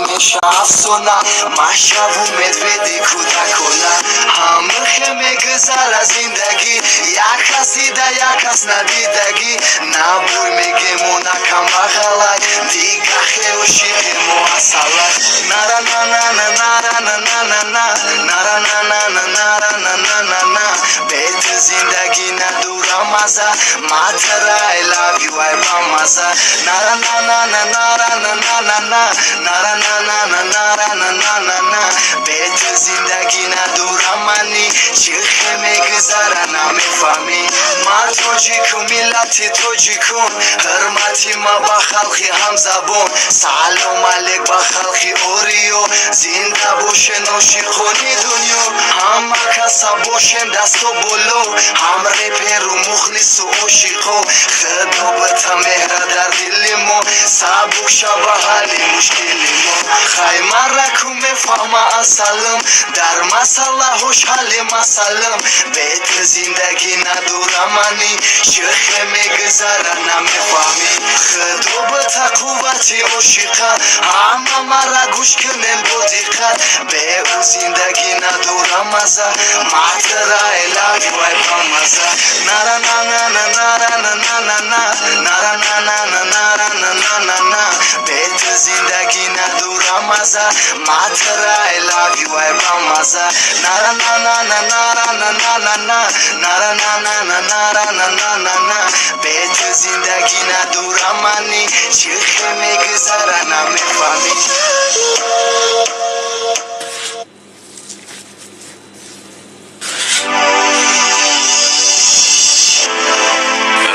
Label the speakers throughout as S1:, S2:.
S1: میشه افسونه مشهو مدویدی کودکونه همه میگذره زندگی یک کس دیده یک کس ندیدگی نبوی میگیمونه کم بغلای دیگه خیوشی موصله نرا نه نه نه نرا نه نه نه نه نرا نه نه نه نرا نه نه نه نه بیت زندگی ندورم مزه ماترا I love you I بامزه نرا نه نه نه نرا نه نه نه نه نرا نه نه نه نرا نه نه نه نه بیت زندگی ندورم منی چیخه میگذره نمیفهمی ما توجی کن ملتی توجی کن حرمتی ما با خلقی هم زبون سلام علیک با خلقی اوریو زنده باشه نوشی خونی دنیا همه کسا باشن دستو بلو هم ریپر و مخلص و عشقو خدا بتا مهره در دل ما سبک شبه حالی مشکلی ما خیمه رکو میفهمه اصلم در مسئله خوشحالی مسلم بیت زندگی ندورم منی شیخه میگذره نمیفهمی خدا بتا قوتی عشقه همه مرا گوش کنن با دقت به او زندگی ندورم مزه ماترا I love you I بامزه نرا نه نه نه نرا نه نه نه نه نرا نه نه نه نرا نه نه نه نه بیت زندگی ندورم مزه ماترا I love you I بامزه نرا نه نه نه نرا نه نه نه نه نرا نه نه نه نرا نه نه نه نه بیت زندگی ندورم منی چیخه میگذره نمیفهمی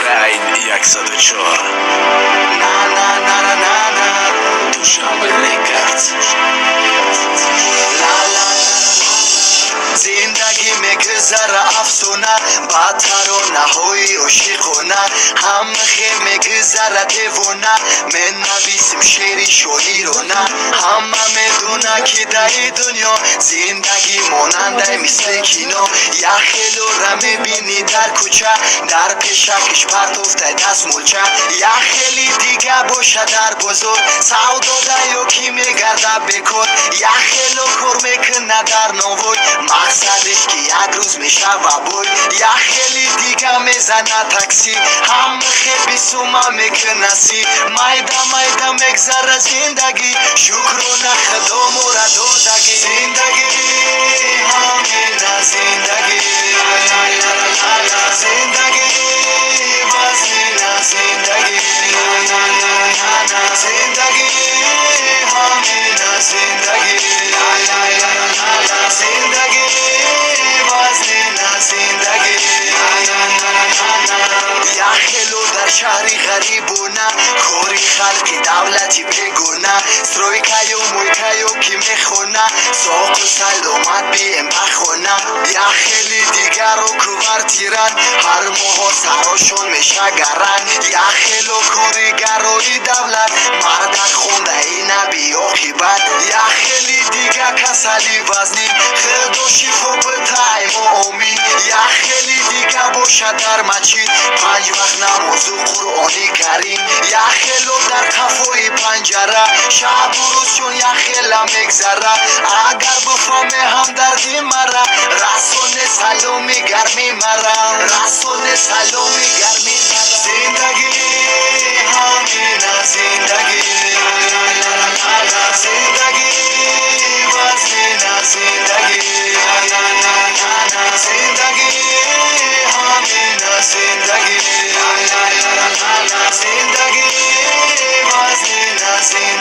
S2: Raid 104
S1: نه نه نه نه نه
S2: Dušan Records
S1: زندگی میگذره افسونه بدتر و نهایی عشقونه همه میگذره دیوونه من نویسم شعری شاعرونه همه میدونه که در دنیا زندگی ماننده مثل کینو یخیلو را میبینی در کوچه در پیشکش پرتفته دست ملچه یخیلی دیگه باشه در بزرگ سودا دیوکی میگرده بکن یخیلو کار میکنه در نووی مقصدش که یک روز میشه و بوی یخیلی دیگه میزنه تاکسی هم خیلی سوما میکنه سی مایده مایده میگذره زندگی شکرونه خدا مورا دادگی زندگی همینه زندگی زندگی وزنینه زندگی زندگی همینه زندگی زندگی وزنینه زندگی یخیلو در شهری غریبونه کاری خلقی دولتی بگونه سرویکایو مویکایو کی میخونه ساق و سلامت بیم بخونه یخیلی دیگر رو کوورتیرن هر ماه سراشون میشه گرن یخیلو کاری گرایی دولت مردک خونده این نبی آخیبت یخیلی دیگه کسلی وزنی خدا شفا به تایم و امید یخیلی دیگه باشه در مسجد 5 وقت نماز و قرآنی کریم یخیلو در کفای پنجره شب و روز چون یخیلا میگذره اگر بفهمه همدردی مرا رسول سلامی گرمی مرا رسول سلامی گرمی مرا زندگی همینه زندگی زندگی وزنینه زندگی زندگی همینه زندگی زندگی وزنینه زندگی